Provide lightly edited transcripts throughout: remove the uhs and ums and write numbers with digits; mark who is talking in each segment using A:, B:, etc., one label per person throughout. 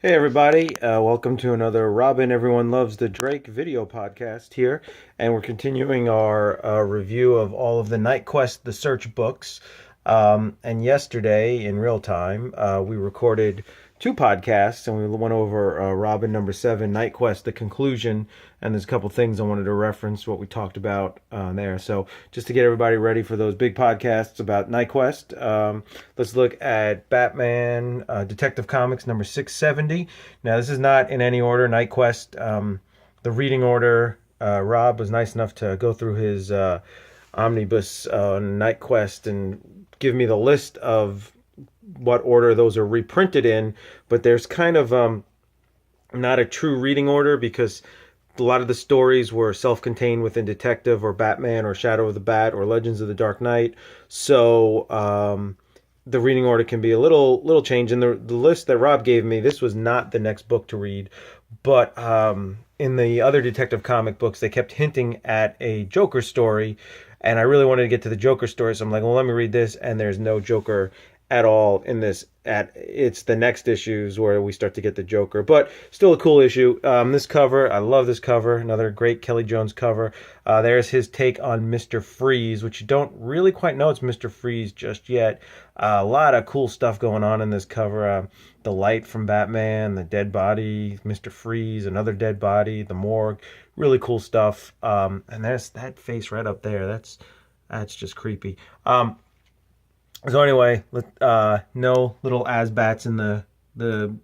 A: Hey everybody, welcome to another Robin Everyone Loves the Drake video podcast here, and we're continuing our review of all of the Knightquest The Search books. And yesterday, in real time, we recorded two podcasts, and we went over Robin number 7, Knightquest The Conclusion, and there's a couple things I wanted to reference what we talked about there. So just to get everybody ready for those big podcasts about Knightquest, let's look at Batman Detective Comics number 670. Now this is not in any order. Knightquest, the reading order. Rob was nice enough to go through his omnibus Knightquest and give me the list of what order those are reprinted in, but there's kind of not a true reading order because a lot of the stories were self-contained within Detective or Batman or Shadow of the Bat or Legends of the Dark Knight. So the reading order can be a little changed. In the list that Rob gave me, this was not the next book to read, but in the other Detective comic books, they kept hinting at a Joker story, and I really wanted to get to the Joker story, so I'm like, well, let me read this, and there's no Joker at all in this. It's the next issues where we start to get the Joker, but still a cool issue. This cover, I love this cover. Another great Kelly Jones cover. There's his take on Mr. Freeze, which you don't really quite know it's Mr. Freeze just yet. A lot of cool stuff going on in this cover. The light from Batman, the dead body, Mr. Freeze, another dead body, the morgue. Really cool stuff. And there's that face right up there. That's just creepy. So anyway, no little Asbats in the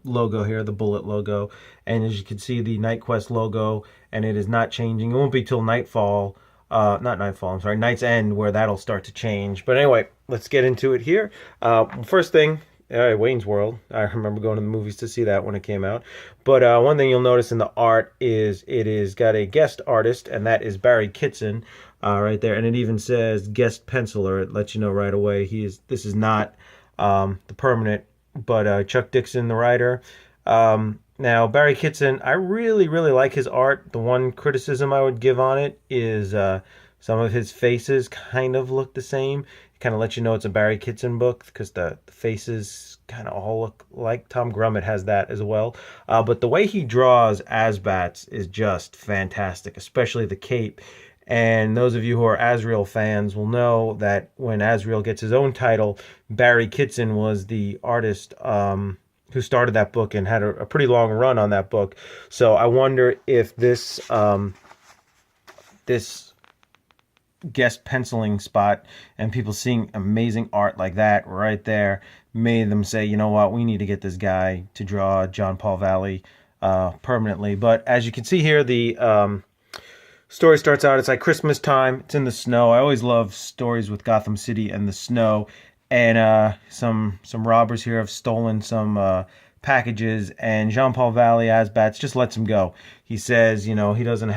A: logo here, the bullet logo, and as you can see, the Knightquest logo, and it is not changing. It won't be till Nightfall, not Nightfall. I'm sorry, Night's End, where that'll start to change. But anyway, let's get into it here. First thing. Wayne's World. I remember going to the movies to see that when it came out. But one thing you'll notice in the art is it is got a guest artist, and that is Barry Kitson, right there. And it even says guest penciler. It lets you know right away this is not the permanent, but Chuck Dixon, the writer. Now Barry Kitson, I really like his art. The one criticism I would give on it is some of his faces kind of look the same. Kind of let you know it's a Barry Kitson book because the faces kind of all look like. Tom Grummett has that as well. But the way he draws Asbats is just fantastic, especially the cape. And those of you who are Azrael fans will know that when Azrael gets his own title, Barry Kitson was the artist who started that book and had a pretty long run on that book. So I wonder if this guest penciling spot and people seeing amazing art like that right there made them say, you know what, we need to get this guy to draw John Paul Valley permanently. But as you can see here, the story starts out, it's like Christmas time, it's in the snow. I always love stories with Gotham City and the snow. And some robbers here have stolen some packages, and Jean Paul Valley Asbats just lets him go. He says, he doesn't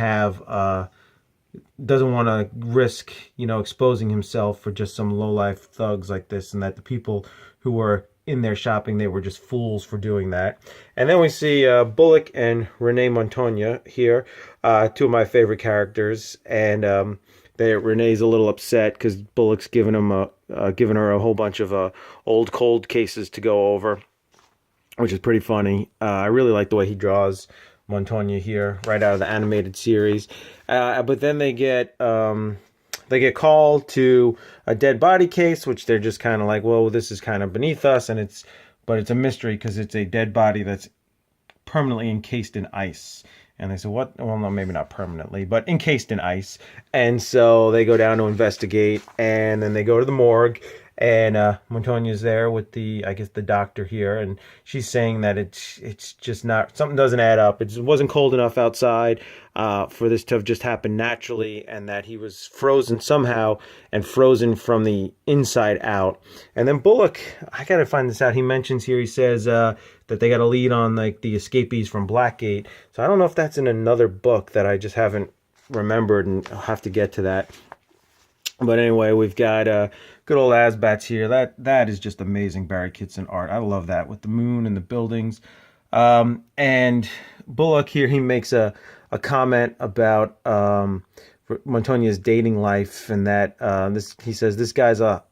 A: want to risk, exposing himself for just some low-life thugs like this, and that the people who were in there shopping, they were just fools for doing that. And then we see Bullock and Renee Montoya here, two of my favorite characters, and Renee's a little upset because Bullock's given her a whole bunch of old cold cases to go over, which is pretty funny. I really like the way he draws Montoya here, right out of the animated series. But then they get called to a dead body case, which they're just kind of like, well, this is kind of beneath us, but it's a mystery because it's a dead body that's permanently encased in ice. And they said, what? Well, no, maybe not permanently, but encased in ice. And so they go down to investigate, and then they go to the morgue, and Montoya's there with the doctor here, and she's saying that it's just not, something doesn't add up. It wasn't cold enough outside for this to have just happened naturally, and that he was frozen somehow, and frozen from the inside out. And then Bullock, I gotta find this out. He mentions here, he says that they got a lead on like the escapees from Blackgate. So I don't know if that's in another book that I just haven't remembered, and I'll have to get to that. But anyway, we've got good old Asbats here. That is just amazing Barry Kitson art. I love that with the moon and the buildings. And Bullock here, he makes a comment about Montoya's dating life, and that he says this guy's a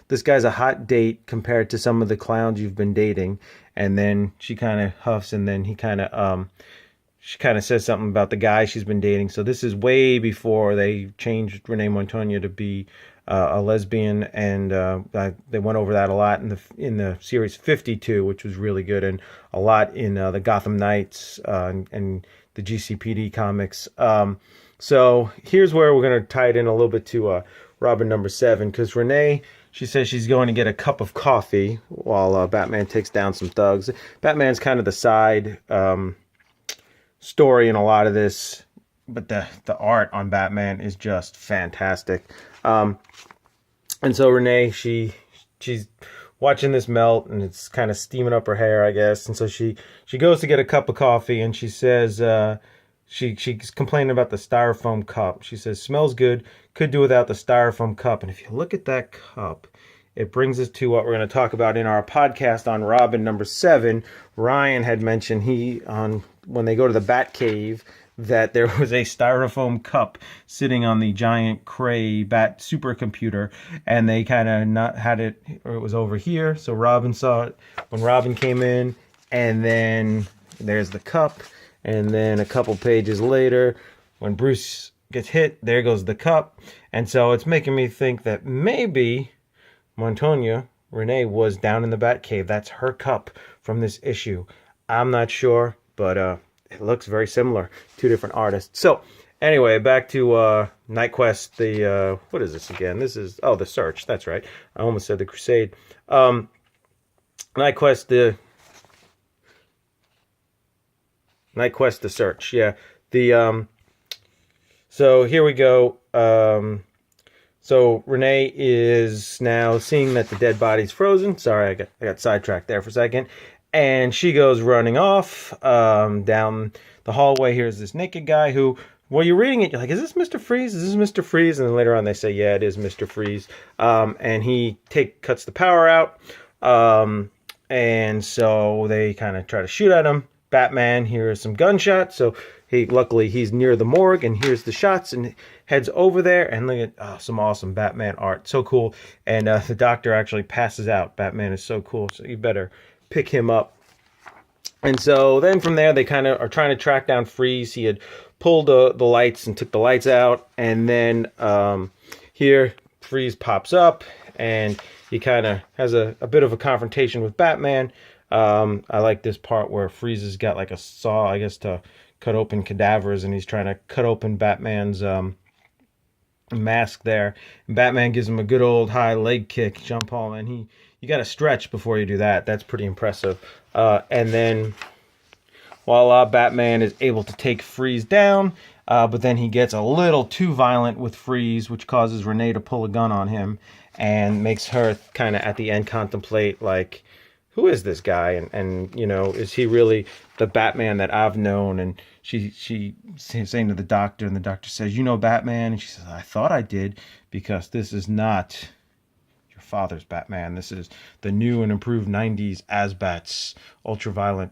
A: this guy's a hot date compared to some of the clowns you've been dating. And then she kind of huffs, and then she kind of says something about the guy she's been dating. So this is way before they changed Renee Montoya to be a lesbian, and they went over that a lot in the series 52, which was really good, and a lot in the Gotham Knights and the GCPD comics. So here's where we're going to tie it in a little bit to Robin number 7, because Renee, she says she's going to get a cup of coffee while Batman takes down some thugs. Batman's kind of the side story in a lot of this, but the art on Batman is just fantastic. And so Renee, she's watching this melt, and it's kind of steaming up her hair, I guess. And so she goes to get a cup of coffee, and she says she's complaining about the styrofoam cup. She says, "Smells good. Could do without the styrofoam cup." And if you look at that cup, it brings us to what we're going to talk about in our podcast on Robin number 7. Ryan had mentioned when they go to the Batcave, that there was a styrofoam cup sitting on the giant Cray Bat supercomputer, and they kind of not had it, or it was over here. So Robin saw it when Robin came in, and then there's the cup, and then a couple pages later, when Bruce gets hit, there goes the cup. And so it's making me think that maybe Montoya, Renee, was down in the Batcave. That's her cup from this issue. I'm not sure, but it looks very similar. Two different artists. So anyway, back to Knightquest. The what is this again? This is the Search. That's right. I almost said the Crusade. Knightquest. The Search. Yeah. So here we go. So Renee is now seeing that the dead body's frozen. Sorry, I got sidetracked there for a second. And she goes running off down the hallway. Here's this naked guy who, while you're reading it, you're like, is this Mr. Freeze? Is this Mr. Freeze? And then later on they say, yeah, it is Mr. Freeze. And he cuts the power out. And so they kind of try to shoot at him. Batman hears some gunshots. So luckily he's near the morgue and hears the shots and heads over there, and look at some awesome Batman art. So cool. And the doctor actually passes out. Batman is so cool. So you better pick him up. And so then from there, they kind of are trying to track down Freeze. He had pulled the lights and took the lights out. And then here, Freeze pops up, and he kind of has a bit of a confrontation with Batman. I like this part where Freeze has got like a saw, I guess, to cut open cadavers, and he's trying to cut open Batman's mask there. And Batman gives him a good old high leg kick, jump ball, and you got to stretch before you do that. That's pretty impressive. And then while Batman is able to take Freeze down, but then he gets a little too violent with Freeze, which causes Renee to pull a gun on him and makes her kind of at the end contemplate, like, who is this guy? And you know, is he really the Batman that I've known? And she's saying to the doctor, and the doctor says, you know Batman? And she says, I thought I did, because this is not your father's Batman. This is the new and improved 90s Asbats, ultra-violent.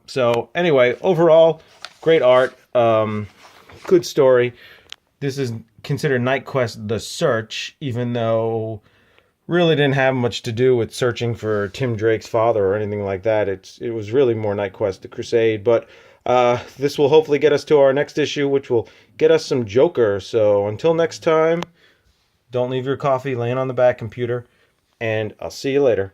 A: So anyway, overall, great art, good story. This is considered Knightquest The Search, even though really didn't have much to do with searching for Tim Drake's father or anything like that. It was really more Knightquest The Crusade. But this will hopefully get us to our next issue, which will get us some Joker. So until next time, don't leave your coffee laying on the back computer, and I'll see you later.